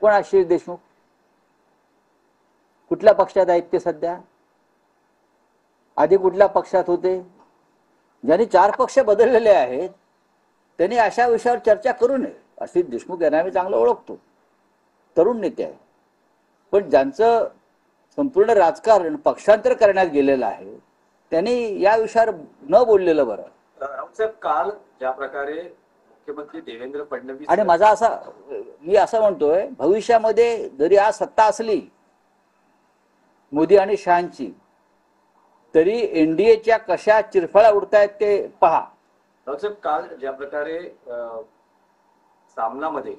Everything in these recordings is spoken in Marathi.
कोण आशिष देशमुख? कुठल्या पक्षात आहेत ते सध्या? आधी कुठल्या पक्षात होते? ज्यांनी 4 पक्ष बदललेले आहेत त्यांनी अशा विषयावर चर्चा करू नये. आशिष देशमुख यांना मी चांगलं ओळखतो, तरुण नेते आहे, पण ज्यांचं संपूर्ण राजकारण पक्षांतर करण्यात गेलेलं आहे त्यांनी या विषयावर न बोललेलं बरं. राऊतसाहेब, काल ज्या प्रकारे मुख्यमंत्री देवेंद्र फडणवीस आणि मी असं म्हणतोय, भविष्यामध्ये जरी आज सत्ता असली मोदी आणि शहांची, तरी एनडीएच्या कशा चिरफळा उडतायत ते पहा. राऊतसाहेब, काल ज्या प्रकारे सामनामध्ये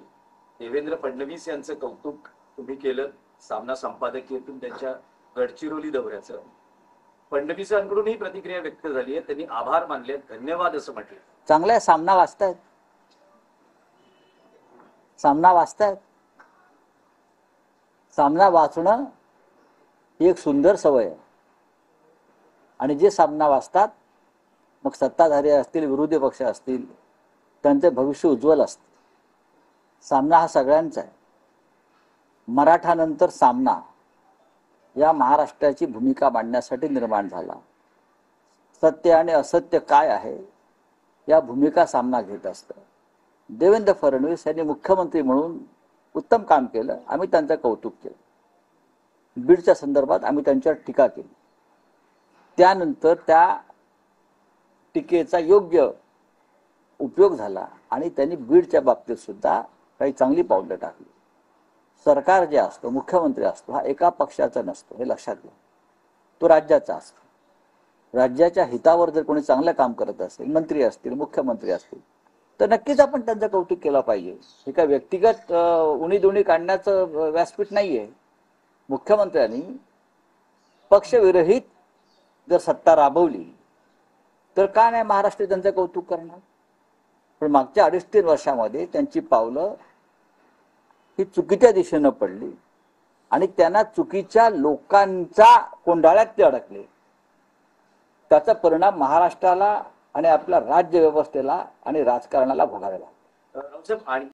देवेंद्र फडणवीस यांचं कौतुक तुम्ही केलं, सामना संपादकीयतून त्यांच्या गडचिरोली दौऱ्याचं, फडणवीसांकडून ही प्रतिक्रिया व्यक्त झाली आहे, त्यांनी आभार मानले, धन्यवाद असं म्हटलं. चांगला सामना वाचतायत, सामना वाचणं ही एक सुंदर सवय आहे. आणि जे सामना वाचतात, मग सत्ताधारी असतील, विरोधी पक्ष असतील, त्यांचे भविष्य उज्ज्वल असते. सामना हा सगळ्यांचा आहे. मराठानंतर सामना या महाराष्ट्राची भूमिका मांडण्यासाठी निर्माण झाला. सत्य आणि असत्य काय आहे या भूमिका सामना घेत असतं. देवेंद्र फडणवीस यांनी मुख्यमंत्री म्हणून उत्तम काम केलं, आम्ही त्यांचं कौतुक केलं. बीडच्या संदर्भात आम्ही त्यांच्यावर टीका केली. त्यानंतर त्या टीकेचा योग्य उपयोग झाला आणि त्यांनी बीडच्या बाबतीत सुद्धा काही चांगली पावलं टाकली. सरकार जे असतो, मुख्यमंत्री असतो, हा एका पक्षाचा नसतो, हे लक्षात घ्या. तो राज्याचा असतो. राज्याच्या हितावर जर कोणी चांगलं काम करत असेल, मंत्री असतील, मुख्यमंत्री असतील, तर नक्कीच आपण त्यांचं कौतुक केलं पाहिजे. हे काय व्यक्तिगत उणीधुणी काढण्याचं व्यासपीठ नाहीये. मुख्यमंत्र्यांनी पक्षविरहित जर सत्ता राबवली तर का नाही महाराष्ट्र त्यांचं कौतुक करणार? पण मागच्या 2.5-3 वर्षामध्ये त्यांची पावलं ही चुकीच्या दिशेनं पडली आणि त्यांना चुकीच्या लोकांचा कोंडाळ्यात ते अडकले. त्याचा परिणाम महाराष्ट्राला आणि आपल्या राज्य व्यवस्थेला आणि राजकारणाला भोगावे लागले.